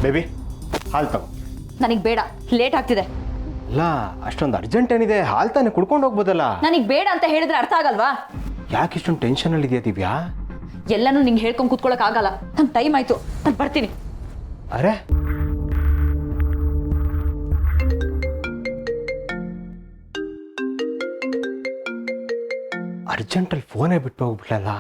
Baby ಹಾಲು ತಗೋ. ನನಗೆ ಬೇಡ, ಲೇಟ್ ಆಗ್ತಿದೆ. ಅಲ್ಲ ಅಷ್ಟೊಂದು ಅರ್ಜೆಂಟ್ ಏನಿದೆ, ಹಾಲು ತಾನೇ ಕುಡ್ಕೊಂಡು ಹೋಗ್ಬೋದಲ್ಲ. ನನಗೆ ಬೇಡ ಅಂತ ಹೇಳಿದ್ರೆ ಅರ್ಥ ಆಗಲ್ವಾ? ಯಾಕೆ ಇಷ್ಟೊಂದು ಟೆನ್ಷನಲ್ಲಿ ಇದೆಯಾ ದಿವ್ಯಾ? ಎಲ್ಲನೂ ನಿಂಗೆ ಹೇಳ್ಕೊಂಡು ಕೂತ್ಕೊಳ್ಳೋಕೆ ಆಗಲ್ಲ. ನಂಗೆ ಟೈಮ್ ಆಯ್ತು, ನಾನು ಬರ್ತೀನಿ. ಅರೆ ಅರ್ಜೆಂಟಲ್ಲಿ ಫೋನೇ ಬಿಟ್ಟು ಹೋಗ್ಬಿಟ್ಲಲ್ಲ.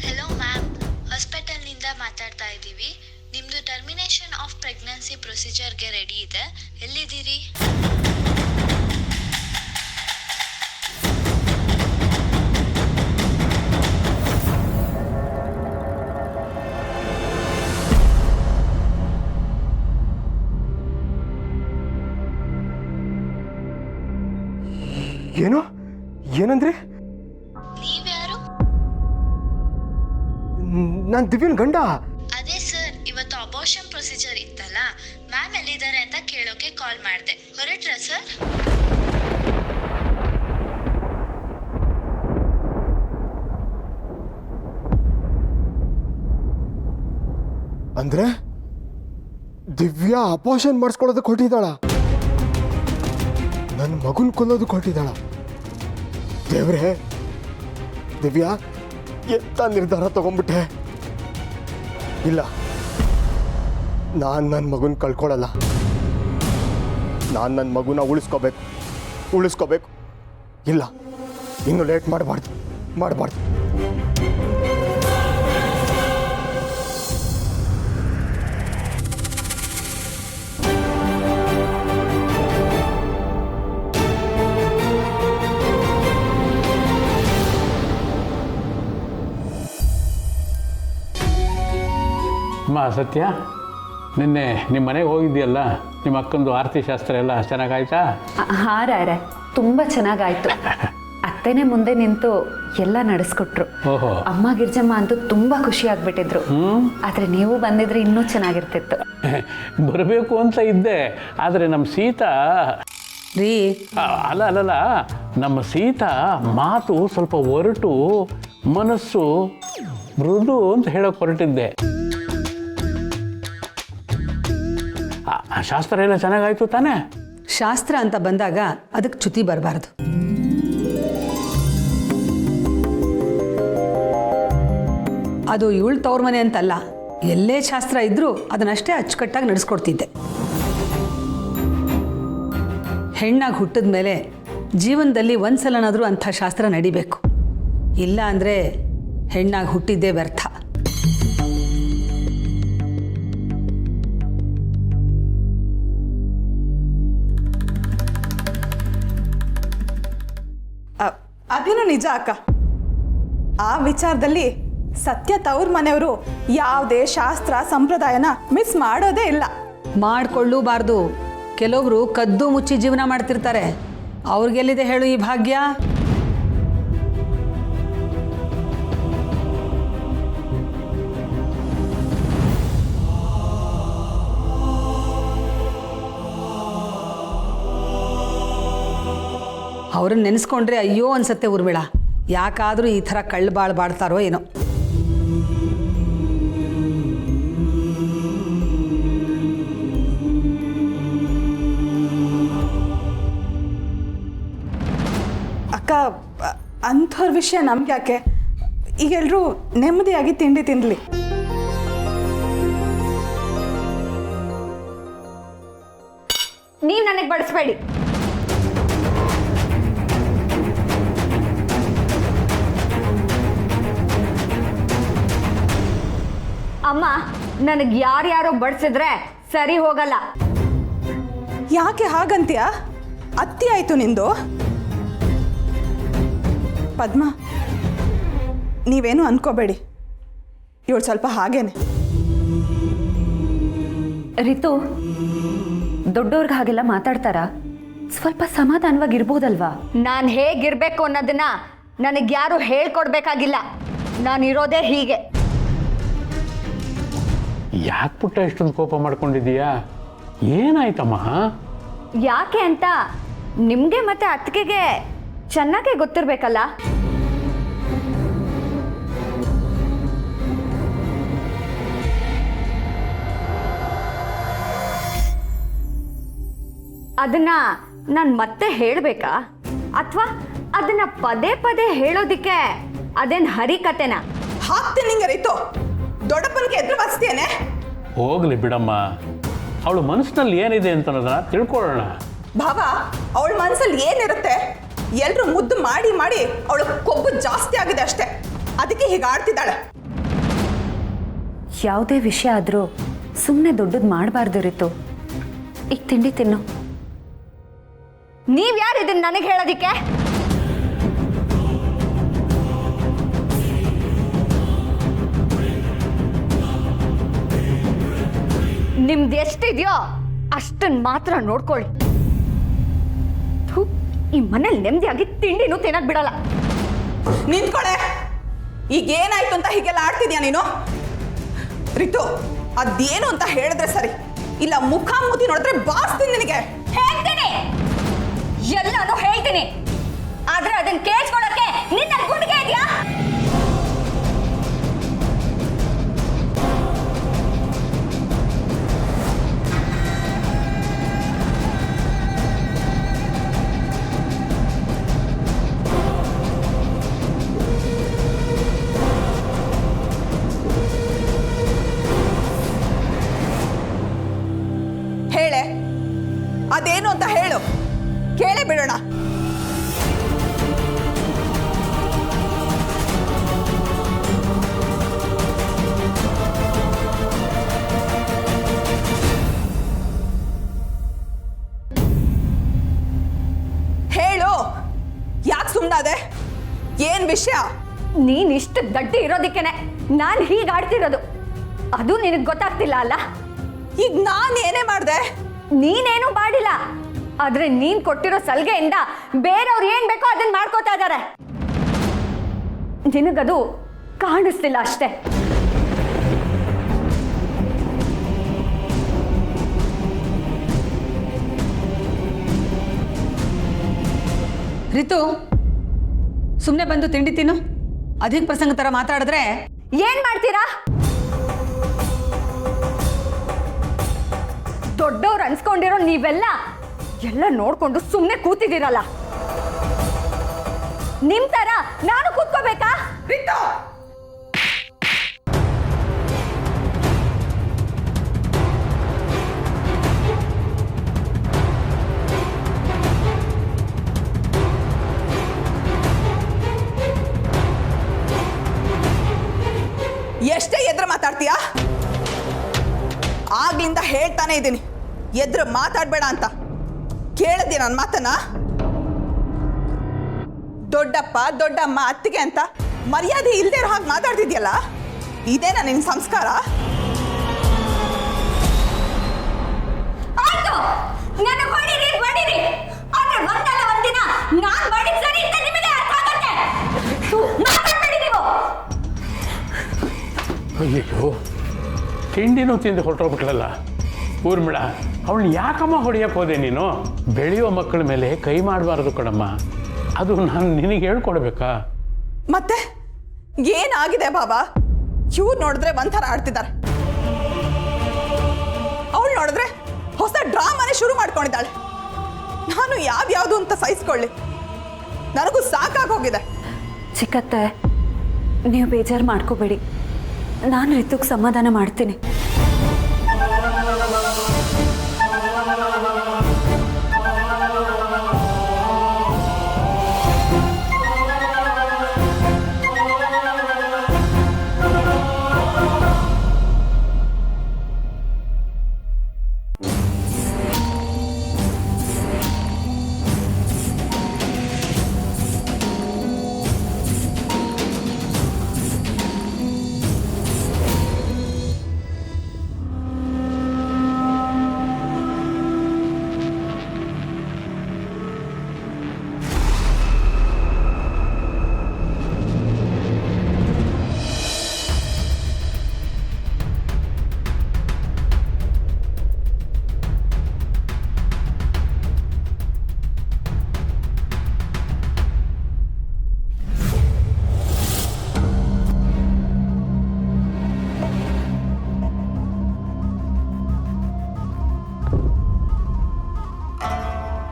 ಹಲೋ ಮ್ಯಾಮ್, ಹಾಸ್ಪಿಟಲ್ನಿಂದ ಮಾತಾಡ್ತಾ ಇದ್ದೀವಿ. ನಿಮ್ಮದು ಟರ್ಮಿನೇಷನ್ ಆಫ್ ಪ್ರೆಗ್ನೆನ್ಸಿ ಪ್ರೊಸೀಜರ್ಗೆ ರೆಡಿ ಇದೆ. ಎಲ್ಲಿದ್ದೀರಿ? ಏನು ಏನಂದ್ರಿ? ನೀವ್ಯಾರು? ನಾನು ದಿವ್ಯನ್ ಗಂಡ. ಅದೇ ಸರ್, ಇವತ್ತು ಅಬೋರ್ಷನ್ ಪ್ರೊಸೀಜರ್ ಇತ್ತಲ್ಲ, ಮ್ಯಾಮ್ ಎಲ್ಲಿದ್ದಾರೆ ಅಂತ ಕೇಳೋಕೆ ಕಾಲ್ ಮಾಡಿದೆ. ಹೊರಟ್ರಾ ಸರ್? ಅಂದ್ರೆ ದಿವ್ಯಾ ಅಪಾರ್ಷನ್ ಮಾಡಿಸ್ಕೊಳ್ಳೋದಕ್ಕೆ ಹೊಟ್ಟಿದ್ದಾಳ, ನನ್ನ ಮಗುನ್ ಕೊಲ್ಲೋದಕ್ಕೆ ಹೊಟ್ಟಿದ್ದಾಳ. ದೇವ್ರೆ, ದಿವ್ಯಾ ಎಂತ ನಿರ್ಧಾರ ತಗೊಂಡ್ಬಿಟ್ಟೆ. ಇಲ್ಲ, ನಾನು ನನ್ನ ಮಗುನ ಕಳ್ಕೊಳ್ಳಲ್ಲ. ನಾನು ನನ್ನ ಮಗುನ ಉಳಿಸ್ಕೋಬೇಕು. ಇಲ್ಲ, ಇನ್ನು ಲೇಟ್ ಮಾಡಬಾರ್ದು. ಅಮ್ಮ ಸತ್ಯ, ನಿನ್ನೆ ನಿಮ್ಮ ಮನೆಗೆ ಹೋಗಿದ್ದೀಯಲ್ಲ, ನಿಮ್ಮ ಅಕ್ಕಂದು ಆರತಿ ಶಾಸ್ತ್ರ ಎಲ್ಲ ಚೆನ್ನಾಗಾಯ್ತಾ? ಹಾಂ ರಾಯರೇ, ತುಂಬ ಚೆನ್ನಾಗಾಯ್ತು. ಅತ್ತೆನೇ ಮುಂದೆ ನಿಂತು ಎಲ್ಲ ನಡೆಸ್ಕೊಟ್ರು. ಓಹೋ. ಅಮ್ಮ ಗಿರ್ಜಮ್ಮ ಅಂತೂ ತುಂಬ ಖುಷಿ ಆಗ್ಬಿಟ್ಟಿದ್ರು. ಆದರೆ ನೀವು ಬಂದಿದ್ರೆ ಇನ್ನೂ ಚೆನ್ನಾಗಿರ್ತಿತ್ತು. ಬರಬೇಕು ಅಂತ ಇದ್ದೆ, ಆದರೆ ನಮ್ಮ ಸೀತಾ ರೀ ಅಲ್ಲ ನಮ್ಮ ಸೀತಾ ಮಾತು ಸ್ವಲ್ಪ ಒರಟು, ಮನಸ್ಸು ಮೃದು ಅಂತ ಹೇಳೋಕೆ ಹೊರಟಿದ್ದೆ. ಶಾಸ್ತ್ರ ಎಲ್ಲ ಚೆನ್ನಾಗಾಯ್ತು ತಾನೇ? ಶಾಸ್ತ್ರ ಅಂತ ಬಂದಾಗ ಅದಕ್ಕೆ ಚ್ಯುತಿ ಬರಬಾರ್ದು. ಅದು ಇವಳು ತವ್ರ ಮನೆ ಅಂತಲ್ಲ, ಎಲ್ಲೇ ಶಾಸ್ತ್ರ ಇದ್ರೂ ಅದನ್ನಷ್ಟೇ ಅಚ್ಚುಕಟ್ಟಾಗಿ ನಡೆಸ್ಕೊಡ್ತಿದ್ದೆ. ಹೆಣ್ಣಾಗಿ ಹುಟ್ಟಿದ ಮೇಲೆ ಜೀವನದಲ್ಲಿ ಒಂದ್ಸಲನಾದರೂ ಅಂಥ ಶಾಸ್ತ್ರ ನಡಿಬೇಕು. ಇಲ್ಲ ಅಂದರೆ ಹೆಣ್ಣಾಗಿ ಹುಟ್ಟಿದ್ದೇ ವ್ಯರ್ಥ. ಅದೇನು ನಿಜ ಅಕ್ಕ. ಆ ವಿಚಾರದಲ್ಲಿ ಸತ್ಯ ತವ್ರ ಮನೆಯವರು ಯಾವುದೇ ಶಾಸ್ತ್ರ ಸಂಪ್ರದಾಯನ ಮಿಸ್ ಮಾಡೋದೇ ಇಲ್ಲ. ಮಾಡಿಕೊಳ್ಳೂಬಾರ್ದು. ಕೆಲವೊಬ್ರು ಕದ್ದು ಮುಚ್ಚಿ ಜೀವನ ಮಾಡ್ತಿರ್ತಾರೆ. ಅವ್ರಿಗೆಲ್ಲಿದೆ ಹೇಳು ಈ ಭಾಗ್ಯ? ಅವ್ರನ್ನ ನೆನೆಸ್ಕೊಂಡ್ರೆ ಅಯ್ಯೋ ಅನ್ಸತ್ತೆ ಊರ್ಮಿಳ. ಯಾಕಾದರೂ ಈ ಥರ ಕಳ್ಳು ಬಾಳ್ತಾರೋ ಏನೋ. ಅಕ್ಕ, ಅಂಥವ್ರ ವಿಷಯ ನಮ್ಗೆ ಯಾಕೆ? ಈಗೆಲ್ಲರೂ ನೆಮ್ಮದಿಯಾಗಿ ತಿಂಡಿ ತಿನ್ನಲಿ. ನೀವು ನನಗೆ ಬಡಿಸ್ಬೇಡಿ. ಅಮ್ಮ, ನನಗೆ ಯಾರ್ಯಾರೋ ಬಡಿಸಿದ್ರೆ ಸರಿ ಹೋಗಲ್ಲ. ಯಾಕೆ ಹಾಗಂತೀಯ? ಅತ್ತಿ ಆಯಿತು ನಿಂದು. ಪದ್ಮ, ನೀವೇನು ಅನ್ಕೋಬೇಡಿ, ಇವಳು ಸ್ವಲ್ಪ ಹಾಗೇನೆ. ರಿತು, ದೊಡ್ಡವ್ರಿಗೆ ಹಾಗೆಲ್ಲ ಮಾತಾಡ್ತಾರಾ? ಸ್ವಲ್ಪ ಸಮಾಧಾನವಾಗಿರ್ಬೋದಲ್ವಾ? ನಾನು ಹೇಗಿರ್ಬೇಕು ಅನ್ನೋದನ್ನ ನನಗೆ ಯಾರು ಹೇಳ್ಕೊಡ್ಬೇಕಾಗಿಲ್ಲ. ನಾನಿರೋದೇ ಹೀಗೆ. ಯಾಕೆ ಪುಟ್ಟ ಇಷ್ಟೊಂದು ಕೋಪ ಮಾಡ್ಕೊಂಡಿದ್ದೀಯಾ? ಏನಾಯ್ತಮ್ಮ? ಯಾಕೆ ಅಂತ ನಿಮಗೆ ಮತ್ತೆ ಅತ್ತಿಗೆಗೆ ಚೆನ್ನಾಗೇ ಗೊತ್ತಿರಬೇಕಲ್ಲ. ಅದನ್ನ ನಾನು ಮತ್ತೆ ಹೇಳಬೇಕಾ ಅಥವಾ ಅದನ್ನ ಪದೇ ಪದೇ ಹೇಳೋದಿಕ್ಕೆ ಅದೇನು ಹರಿಕತೆನಾ? ಹಾಕ್ತೀನಿ ನಿಂಗೆ ರೈತು. ದೊಡ್ಡಪ್ಪನಿಗೆ ಎದುರು ಬಸ್ತಿಯೇನೆ. ಹೋಗ್ಲಿ ಬಿಡಮ್ಮ, ಅವಳು ಮನಸ್ಸಿನಲ್ಲಿ ಏನಿದೆ ಅಂತ ಅನ್ನೋದನ್ನ ತಿಳ್ಕೊಳ್ಳೋಣ. ಭಾವ, ಅವಳ ಮನಸ್ಸಲ್ಲಿ ಏನಿರುತ್ತೆ? ಎಲ್ಲರೂ ಮುದ್ದು ಮಾಡಿ ಮಾಡಿ ಅವಳ ಕೊಬ್ಬು ಜಾಸ್ತಿ ಆಗಿದೆ ಅಷ್ಟೇ. ಅದಕ್ಕೆ ಹೀಗೆ ಆಡ್ತಿದ್ದಾಳೆ. ಯಾವುದೇ ವಿಷಯ ಆದರೂ ಸುಮ್ಮನೆ ದೊಡ್ಡದು ಮಾಡಬಾರ್ದು ರೀತು. ಈಗ ತಿಂಡಿ ತಿನ್ನು. ನೀವ್ಯಾರು ಇದನ್ನ ನನಗೆ ಹೇಳೋದಿಕ್ಕೆ? ನಿಮ್ದು ಎಷ್ಟಿದೆಯೋ ಅಷ್ಟನ್ನ ಮಾತ್ರ ನೋಡ್ಕೊಳ್ಳಿ. ಥು, ಈ ಮನೇಲಿ ನೆಮ್ಮದಿಯಾಗಿ ತಿಂಡಿನೂ ತಿನ್ನಕ್ ಬಿಡಲ್ಲ. ನಿಂತ್ಕೊಳೆ. ಈಗ ಏನಾಯ್ತು ಅಂತ ಹೀಗೆಲ್ಲ ಆಡ್ತಿದ್ಯಾ ನೀನು? ರಿತು, ಅದೇನು ಅಂತ ಹೇಳಿದ್ರೆ ಸರಿ, ಇಲ್ಲ ಮುಖ ಮೂತಿ ನೋಡಿದ್ರೆ ಬಾಸ್ತೀನಿ ನಿನಗೆ. ಹೇಳ್ತೀನಿ, ಎಲ್ಲಾನು ಹೇಳ್ತೀನಿ. ಆದ್ರೆ ಅದನ್ನ ಕೇಳಿಸ್ಕೊಳ್ಳೋಕೆ ನಿನ್ನ ಗುಂಡಿಗೆ ಇದೆಯಾ? ಹೇಳೆ, ಅದೇನು ಅಂತ ಹೇಳು, ಕೇಳೇ ಬಿಡೋಣ. ಹೇಳು, ಯಾಕೆ ಸುಮ್ಮನಾದೆ? ಏನ್ ವಿಷಯ? ನೀನ್ ಇಷ್ಟು ದಡ್ಡಿ ಇರೋದಿಕ್ಕೇನೆ ನಾನು ಹೀಗಾಡ್ತಿರೋದು. ಅದು ನಿನಗೆ ಗೊತ್ತಾಗ್ತಿಲ್ಲ ಅಲ್ಲ? ಈಗ ನಾನು ಏನೇ ಮಾಡಿದೆ? ನೀನೇನು ಮಾಡಿಲ್ಲ. ಆದ್ರೆ ನೀನ್ ಕೊಟ್ಟಿರೋ ಸಲಿಗೆಯಿಂದ ಬೇರೆಯವ್ರು ಏನ್ ಬೇಕೋ ಅದನ್ನ ಮಾಡ್ಕೋತಾ ಇದ್ದಾರೆ. ನಿನಗದು ಕಾಣಿಸ್ತಿಲ್ಲ ಅಷ್ಟೇ. ರಿತು, ಸುಮ್ಮನೆ ಬಂದು ತಿಂಡಿ ತಿನ್ನು. ಅಧಿಕ ಪ್ರಸಂಗ ಥರ ಮಾತಾಡಿದ್ರೆ ಏನ್ ಮಾಡ್ತೀರಾ? ದೊಡ್ಡವ್ರು ಅನ್ಸ್ಕೊಂಡಿರೋ ನೀವೆಲ್ಲ ಎಲ್ಲ ನೋಡ್ಕೊಂಡು ಸುಮ್ಮನೆ ಕೂತಿದ್ದೀರಲ್ಲ. ನಿಮ್ ತರ ನಾನು ಕೂತ್ಕೋಬೇಕಾ? ರಿತು, ಎಷ್ಟೇ ಎದ್ರ ಮಾತಾಡ್ತೀಯಾ? ಆಗ್ಲಿಂದ ಹೇಳ್ತಾನೆ ಇದ್ದೀನಿ, ಎದ್ರು ಮಾತಾಡ್ಬೇಡ ಅಂತ. ಕೇಳಿದ್ಯ ನನ್ನ ಮಾತನ್ನ? ದೊಡ್ಡಪ್ಪ ದೊಡ್ಡಮ್ಮ ಅತ್ತಿಗೆ ಅಂತ ಮರ್ಯಾದೆ ಇಲ್ದೇ ಇರೋ ಹಾಗೆ ಮಾತಾಡ್ತಿದ್ಯಲ್ಲ, ಇದೇನಾ ನಿನ್ನ ಸಂಸ್ಕಾರ? ಆಯ್ತು, ನನಗೆ ಹೊಡೀರಿ ಹೊಡೀರಿ. ಆದ್ರೆ ಒಂದಲ್ಲ ಒಂದಿನ ನಾನ್ ಮಾಡಿದ ಸರಿ ಅಂತ ನಿಮಗೆ ಅರ್ಥ ಆಗುತ್ತೆ. ಮಾತಾಡ್ಬೇಡಿ ನೀವು. ಅಯ್ಯೋ, ತಿಂಡಿನೂ ತಿಂದು ಹೊರಟೋಗ್ಬಿಟ್ಲಲ್ಲ ಊರ್ಮಿಳ. ಅವಳನ್ನ ಯಾಕಮ್ಮ ಹೊಡೆಯಕ್ಕೆ ಹೋದೆ ನೀನು? ಬೆಳೆಯೋ ಮಕ್ಕಳ ಮೇಲೆ ಕೈ ಮಾಡಬಾರ್ದು ಕಣಮ್ಮ. ಅದು ನಾನು ನಿನಗೆ ಹೇಳ್ಕೊಡ್ಬೇಕಾ? ಮತ್ತೆ ಏನಾಗಿದೆ ಬಾಬಾ? ಇವ್ರು ನೋಡಿದ್ರೆ ಒಂಥರ ಆಡ್ತಿದ್ದಾರೆ, ಅವಳು ನೋಡಿದ್ರೆ ಹೊಸ ಡ್ರಾಮಾನೇ ಶುರು ಮಾಡ್ಕೊಂಡಿದ್ದಾಳೆ. ನಾನು ಯಾವ್ಯಾವುದು ಅಂತ ಸಹಿಸ್ಕೊಳ್ಳಿ, ನನಗೂ ಸಾಕಾಗೋಗಿದೆ. ಚಿಕ್ಕತ್ತೆ, ನೀವು ಬೇಜಾರು ಮಾಡ್ಕೋಬೇಡಿ. ನಾನು ರಿತುಗೆ ಸಮಾಧಾನ ಮಾಡ್ತೀನಿ.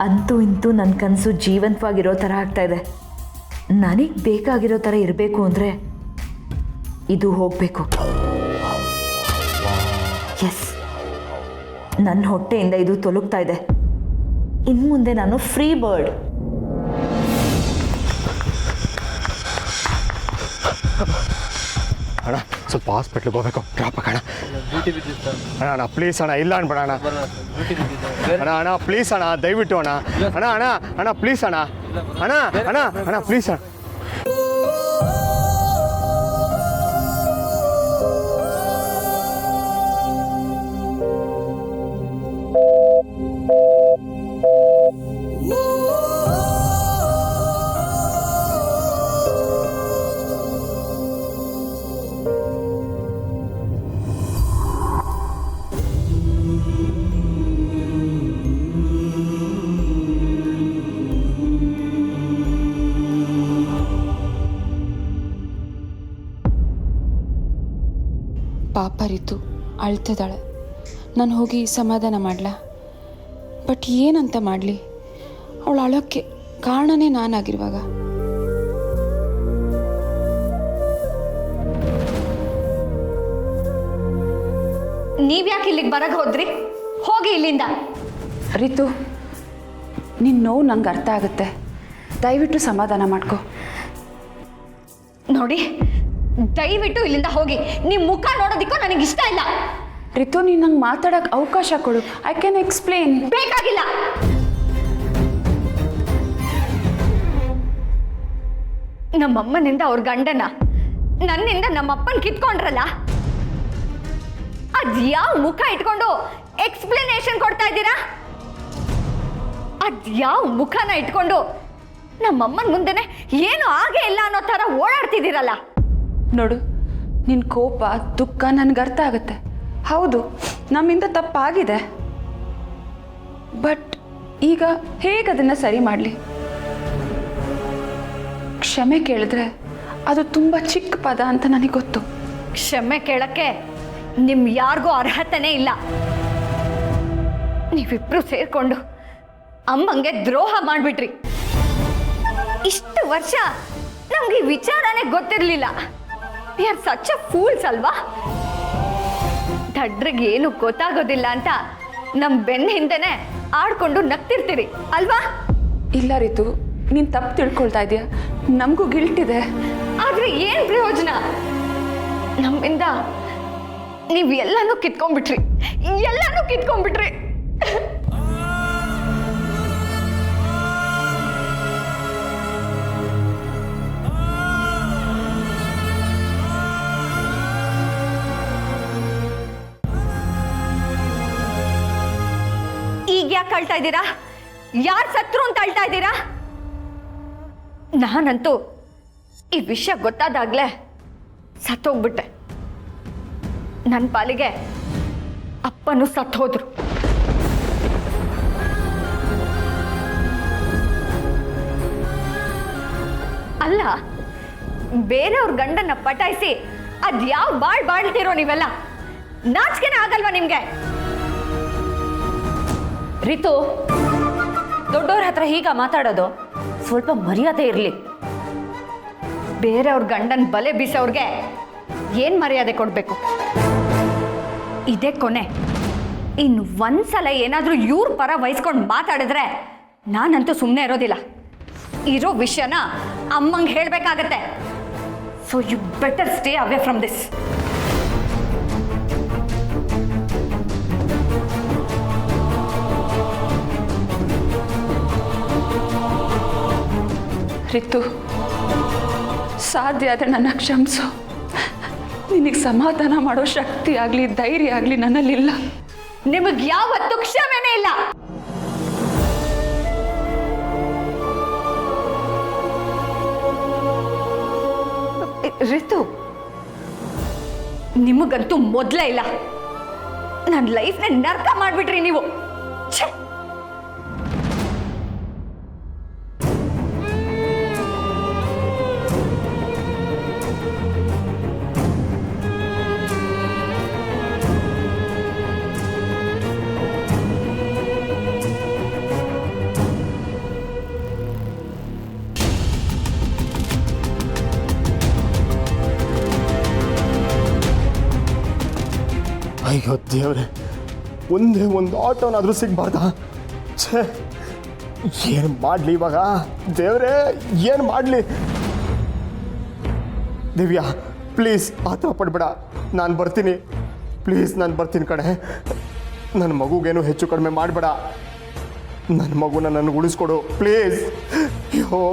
ಅಂತೂ ಇಂತೂ ನನ್ನ ಕನಸು ಜೀವಂತವಾಗಿರೋ ಥರ ಆಗ್ತಾ ಇದೆ. ನನಗೆ ಬೇಕಾಗಿರೋ ಥರ ಇರಬೇಕು ಅಂದರೆ ಇದು ಹೋಗಬೇಕು. ಎಸ್, ನನ್ನ ಹೊಟ್ಟೆಯಿಂದ ಇದು ತೊಲಗ್ತಾ ಇದೆ. ಇನ್ನು ಮುಂದೆ ನಾನು ಫ್ರೀ ಬರ್ಡ್. ಅಣ್ಣ ಸ್ವಲ್ಪ ಹಾಸ್ಪಿಟ್ಲಿಗೆ ಹೋಗ್ಬೇಕು, ಡ್ರಾಪ್ ಅಣ್ಣ. ಅಣ್ಣ ಪ್ಲೀಸ್ ಅಣ್ಣ, ಇಲ್ಲ ಅನ್ಬೇಡ ಅಣ್ಣ. ಅಣ್ಣ ಪ್ಲೀಸ್ ಅಣ್ಣ, ದಯವಿಟ್ಟು ಅಣ್ಣ. ಅಣ್ಣ ಪ್ಲೀಸ್ ಅಣ್ಣ. ಅಣ್ಣ ಪ್ಲೀಸ್ ಅಣ್ಣ. ಪಾಪ ರಿತು ಅಳ್ತಿದ್ದಾಳೆ. ನಾನು ಹೋಗಿ ಸಮಾಧಾನ ಮಾಡಲಾ? ಬಟ್ ಏನಂತ ಮಾಡಲಿ? ಅವಳು ಅಳೋಕ್ಕೆ ಕಾರಣನೇ ನಾನಾಗಿರುವಾಗ. ನೀವ್ಯಾಕೆ ಇಲ್ಲಿಗೆ ಬರಕ್ಕೆ ಹೋದ್ರಿ? ಹೋಗಿ ಇಲ್ಲಿಂದ. ರಿತು, ನಿನ್ನ ನೋವು ನಂಗೆ ಅರ್ಥ ಆಗುತ್ತೆ. ದಯವಿಟ್ಟು ಸಮಾಧಾನ ಮಾಡ್ಕೊ. ನೋಡಿ, ದಯವಿಟ್ಟು ಇಲ್ಲಿಂದ ಹೋಗಿ. ನಿಮ್ಮ ಮುಖ ನೋಡೋದಿಕ್ಕೂ ನನಗೆ ಇಷ್ಟ ಇಲ್ಲ. ರಿತು, ನೀನು ನಂಗೆ ಮಾತಾಡೋಕ್ಕೆ ಅವಕಾಶ ಕೊಡು. I can explain. ಬೇಕಾಗಿಲ್ಲ. ನಮ್ಮಮ್ಮನಿಂದ ಅವ್ರ ಗಂಡನ, ನನ್ನಿಂದ ನಮ್ಮಪ್ಪನ ಕಿತ್ಕೊಂಡ್ರಲ್ಲ, ಅದ್ಯಾವ ಮುಖ ಇಟ್ಕೊಂಡು ಎಕ್ಸ್ಪ್ಲನೇಷನ್ ಕೊಡ್ತಾ ಇದ್ದೀರಾ? ಅದ್ಯಾವ ಮುಖನ ಇಟ್ಕೊಂಡು ನಮ್ಮಮ್ಮನ ಮುಂದೆನೆ ಏನು ಆಗೇ ಇಲ್ಲ ಅನ್ನೋ ಥರ ಓಡಾಡ್ತಿದ್ದೀರಲ್ಲ? ನೋಡು, ನಿನ್ನ ಕೋಪ ದುಃಖ ನನಗೆ ಅರ್ಥ ಆಗುತ್ತೆ. ಹೌದು, ನಮ್ಮಿಂದ ತಪ್ಪಾಗಿದೆ. ಬಟ್ ಈಗ ಹೇಗೆ ಅದನ್ನು ಸರಿ ಮಾಡಲಿ? ಕ್ಷಮೆ ಕೇಳಿದ್ರೆ ಅದು ತುಂಬ ಚಿಕ್ಕ ಪದ ಅಂತ ನನಗೆ ಗೊತ್ತು. ಕ್ಷಮೆ ಕೇಳಕ್ಕೆ ನಿಮ್ ಯಾರಿಗೂ ಅರ್ಹತೆನೇ ಇಲ್ಲ. ನೀವಿಬ್ರು ಸೇರ್ಕೊಂಡು ಅಮ್ಮಂಗೆ ದ್ರೋಹ ಮಾಡ್ಬಿಟ್ರಿ. ಇಷ್ಟು ವರ್ಷ ನಮ್ಗೆ ಈ ವಿಚಾರನೇ ಗೊತ್ತಿರಲಿಲ್ಲ. We are such a fools ಅಲ್ವಾ? ದಡ್ರಿಗೆ ಏನು ಗೊತ್ತಾಗೋದಿಲ್ಲ ಅಂತ ನಮ್ಮ ಬೆನ್ನ ಹಿಂದೆನೆ ಆಡ್ಕೊಂಡು ನಗ್ತಿರ್ತೀರಿ ಅಲ್ವಾ? ಇಲ್ಲ ರಿತು, ನೀನು ತಪ್ಪು ತಿಳ್ಕೊಳ್ತಾ ಇದೆಯಾ. ನಮಗೂ ಗಿಲ್ಟ್ ಇದೆ. ಆದ್ರೆ ಏನ್ ಪ್ರಯೋಜನ? ನಮ್ಮಿಂದ ನೀವು ಎಲ್ಲಾನು ಕಿತ್ಕೊಂಡ್ಬಿಟ್ರಿ. ಈಗ ಯಾಕೆ ಅಳ್ತಾ ಇದ್ದೀರಾ? ಯಾರು ಸತ್ರು ಅಂತ ಅಳ್ತಾ ಇದ್ದೀರಾ? ನಾನಂತೂ ಈ ವಿಷಯ ಗೊತ್ತಾದಾಗ್ಲೇ ಸತ್ತೋಗ್ಬಿಟ್ಟೆ. ನನ್ನ ಪಾಲಿಗೆ ಅಪ್ಪನೂ ಸತ್ತೋದ್ರು. ಅಲ್ಲ, ಬೇರೆಯವ್ರ ಗಂಡನ್ನ ಪಟಾಯಿಸಿ ಅದ್ಯಾವ ಬಾಳ್ತಿರೋ ನೀವೆಲ್ಲ? ನಾಚಿಕೆನೇ ಆಗಲ್ವಾ ನಿಮ್ಗೆ? ರಿತು, ದೊಡ್ಡವ್ರ ಹತ್ರ ಹೀಗ ಮಾತಾಡೋದು? ಸ್ವಲ್ಪ ಮರ್ಯಾದೆ ಇರಲಿ. ಬೇರೆಯವ್ರ ಗಂಡನ ಬಲೆ ಬೀಸೋರ್ಗೆ ಏನ್ ಮರ್ಯಾದೆ ಕೊಡ್ಬೇಕು? ಇದೇ ಕೊನೆ. ಇನ್ನು ಒಂದ್ಸಲ ಏನಾದ್ರೂ ಇವ್ರ ಪರ ವಹಿಸ್ಕೊಂಡು ಮಾತಾಡಿದ್ರೆ ನಾನಂತೂ ಸುಮ್ಮನೆ ಇರೋದಿಲ್ಲ. ಇರೋ ವಿಷಯನ ಅಮ್ಮಂಗೆ ಹೇಳ್ಬೇಕಾಗತ್ತೆ. So you better stay away from this. Ritu, ಸಾಧ್ಯ ಆದರೆ ನನ್ನ ಕ್ಷಮಿಸು. ನಿನಗೆ ಸಮಾಧಾನ ಮಾಡೋ ಶಕ್ತಿ ಆಗಲಿ ಧೈರ್ಯ ಆಗಲಿ ನನ್ನಲ್ಲಿಲ್ಲ. ನಿಮಗೆ ಯಾವತ್ತೂ ಕ್ಷಮೆನೇ ಇಲ್ಲ. ರಿತು, ನಿಮಗಂತೂ ಮೊದಲೇ ಇಲ್ಲ. ನನ್ನ ಲೈಫ್ನ ನರ್ಕ ಮಾಡಿಬಿಟ್ರಿ ನೀವು. ಛೇ! ಅಯ್ಯೋ ದೇವ್ರೆ, ಒಂದೇ ಒಂದು ಆಟೋನಾದರೂ ಸಿಗ್ಬಾರ್ದಾ? ಛೇ, ಏನು ಮಾಡಲಿ ಇವಾಗ ದೇವ್ರೆ, ಏನು ಮಾಡಲಿ? ದಿವ್ಯಾ ಪ್ಲೀಸ್ ಆತರ ಪಡ್ಬೇಡ, ನಾನು ಬರ್ತೀನಿ. ಪ್ಲೀಸ್ ನಾನು ಬರ್ತೀನಿ ಕಣೆ. ನನ್ನ ಮಗುಗೇನು ಹೆಚ್ಚು ಕಡಿಮೆ ಮಾಡಬೇಡ. ನನ್ನ ಮಗುನ ನನಗೆ ಉಳಿಸ್ಕೊಡು ಪ್ಲೀಸ್. ಅಯ್ಯೋ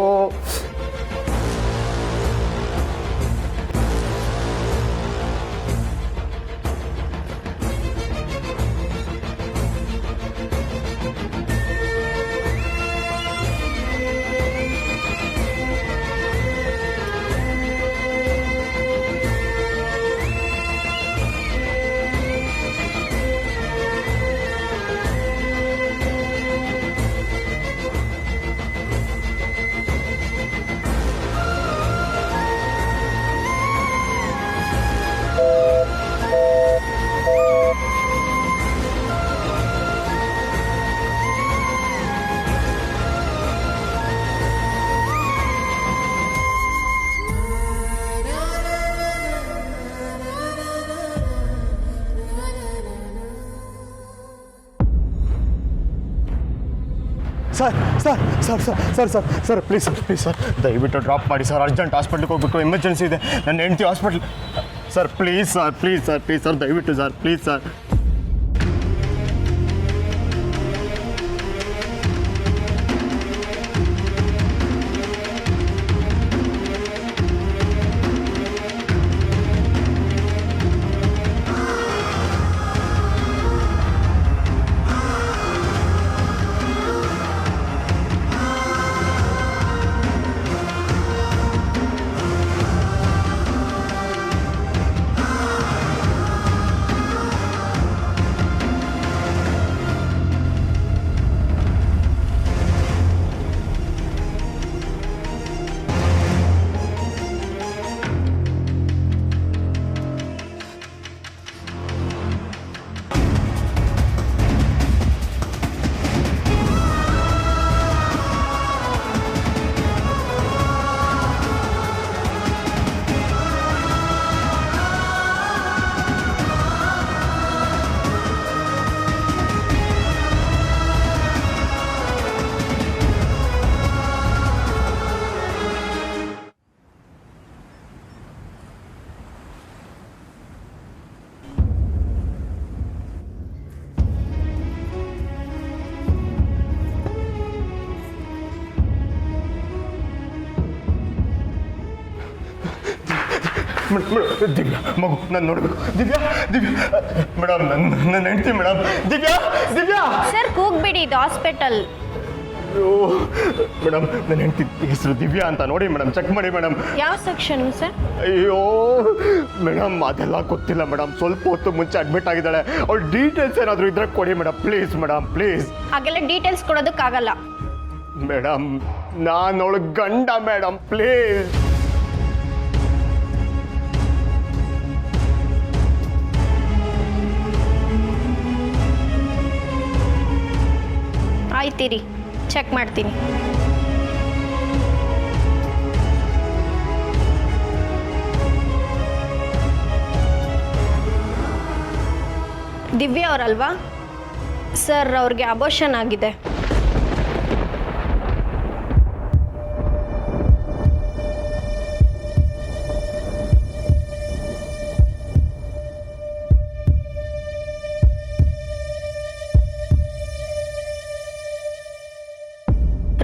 sir sir sir sir sir sir sir please sir, please sir, ದಯವಿಟ್ಟು ಡ್ರಾಪ್ ಮಾಡಿ ಸರ್. ಅರ್ಜೆಂಟ್ ಹಾಸ್ಪಿಟ್ಲಿಗೆ ಹೋಗ್ಬೇಕು, ಎಮರ್ಜೆನ್ಸಿ ಇದೆ. ನನ್ನ ಹೆಂಡತಿ hospital. Sir please sir, please sir, please sir, ದಯವಿಟ್ಟು sir, please sir. Madam Divya ಮಗು ನಾನು ನೋಡಬೇಕು. ದಿವ್ಯಾ ದಿವ್ಯಾ ಮೇಡಮ್, ನನ್ನ ಹೆಂಡ್ತಿ ಮೇಡಮ್. ದಿವ್ಯಾ ದಿವ್ಯಾ ಸರ್ ಕೂಗ್ಬೇಡಿ, ಇದು ಹಾಸ್ಪಿಟಲ್. ಅಯ್ಯೋ ಮೇಡಮ್, ನನ್ನ ಹೆಂಡ್ತಿ ಹೆಸರು ದಿವ್ಯಾ ಅಂತ ನೋಡಿ ಮೇಡಮ್, ಚೆಕ್ ಮಾಡಿ ಮೇಡಮ್. ಯಾವ ಸೆಕ್ಷನ್ ಸರ್? ಅಯ್ಯೋ ಮೇಡಮ್, ಅದೆಲ್ಲ ಗೊತ್ತಿಲ್ಲ ಮೇಡಮ್. ಸ್ವಲ್ಪ ಹೊತ್ತು ಮುಂಚೆ ಅಡ್ಮಿಟ್ ಆಗಿದ್ದಾಳೆ. ಅವ್ಳ ಡೀಟೇಲ್ಸ್ ಏನಾದರೂ ಇದ್ರೆ ಕೊಡಿ ಮೇಡಮ್, ಪ್ಲೀಸ್ ಮೇಡಮ್, ಪ್ಲೀಸ್. ಹಾಗೆಲ್ಲ ಡೀಟೇಲ್ಸ್ ಕೊಡೋದಕ್ಕಾಗಲ್ಲ ಮೇಡಮ್. ನಾನು ಅವಳ ಗಂಡ ಮೇಡಮ್, ಪ್ಲೀಸ್. ಆಯ್ತಿರಿ, ಚೆಕ್ ಮಾಡ್ತೀನಿ. ದಿವ್ಯಾ ಅವರಲ್ವಾ ಸರ್? ಅವ್ರಿಗೆ ಅಬೋಷನ್ ಆಗಿದೆ.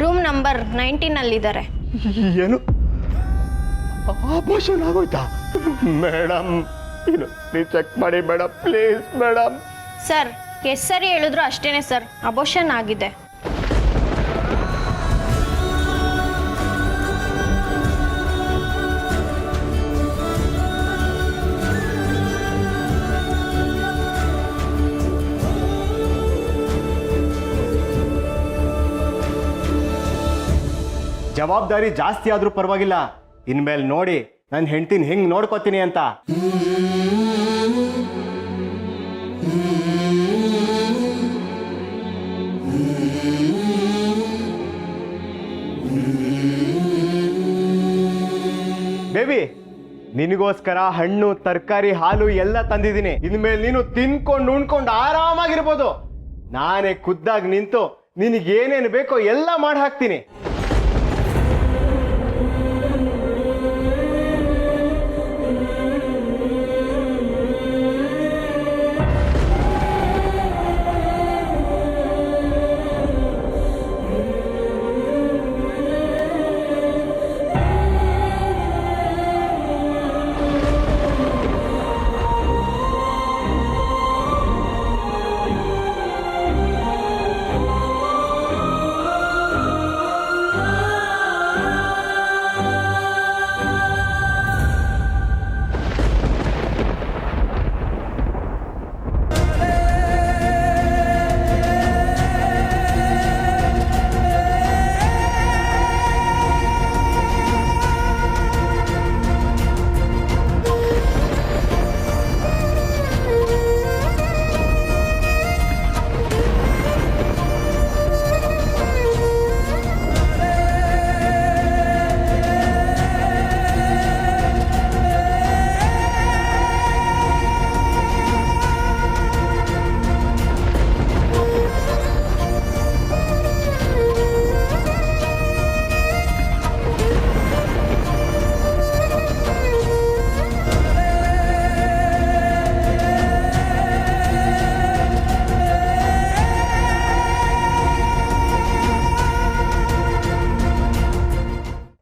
ರೂಮ್ ನಂಬರ್ 19 ಏನು ಅಬೋಷನ್ ಆಗೋಯ್ತಾ ಮೇಡಮ್? ಏನು ನೀವು ಚೆಕ್ ಮಾಡಿ ಮೇಡಮ್, ಪ್ಲೀಸ್ ಮೇಡಮ್. ಸರ್ ಎಷ್ಟು ಸರಿ ಹೇಳಿದ್ರು ಅಷ್ಟೇನೆ ಸರ್, ಅಬೋಷನ್ ಆಗಿದೆ. ಜವಾಬ್ದಾರಿ ಜಾಸ್ತಿ ಆದ್ರೂ ಪರವಾಗಿಲ್ಲ, ಇನ್ಮೇಲೆ ನೋಡಿ ನನ್ನ ಹೆಂಡ್ತಿನ ಹೆಂಗ್ ನೋಡ್ಕೋತೀನಿ ಅಂತ. ಬೇಬಿ ನಿನಗೋಸ್ಕರ ಹಣ್ಣು ತರಕಾರಿ ಹಾಲು ಎಲ್ಲ ತಂದಿದ್ದೀನಿ. ಇನ್ಮೇಲೆ ನೀನು ತಿನ್ಕೊಂಡು ಉಣ್ಕೊಂಡು ಆರಾಮಾಗಿರ್ಬೋದು. ನಾನೇ ಖುದ್ದಾಗಿ ನಿಂತು ನಿನಗೇನೇನು ಬೇಕೋ ಎಲ್ಲ ಮಾಡಿ ಹಾಕ್ತೀನಿ.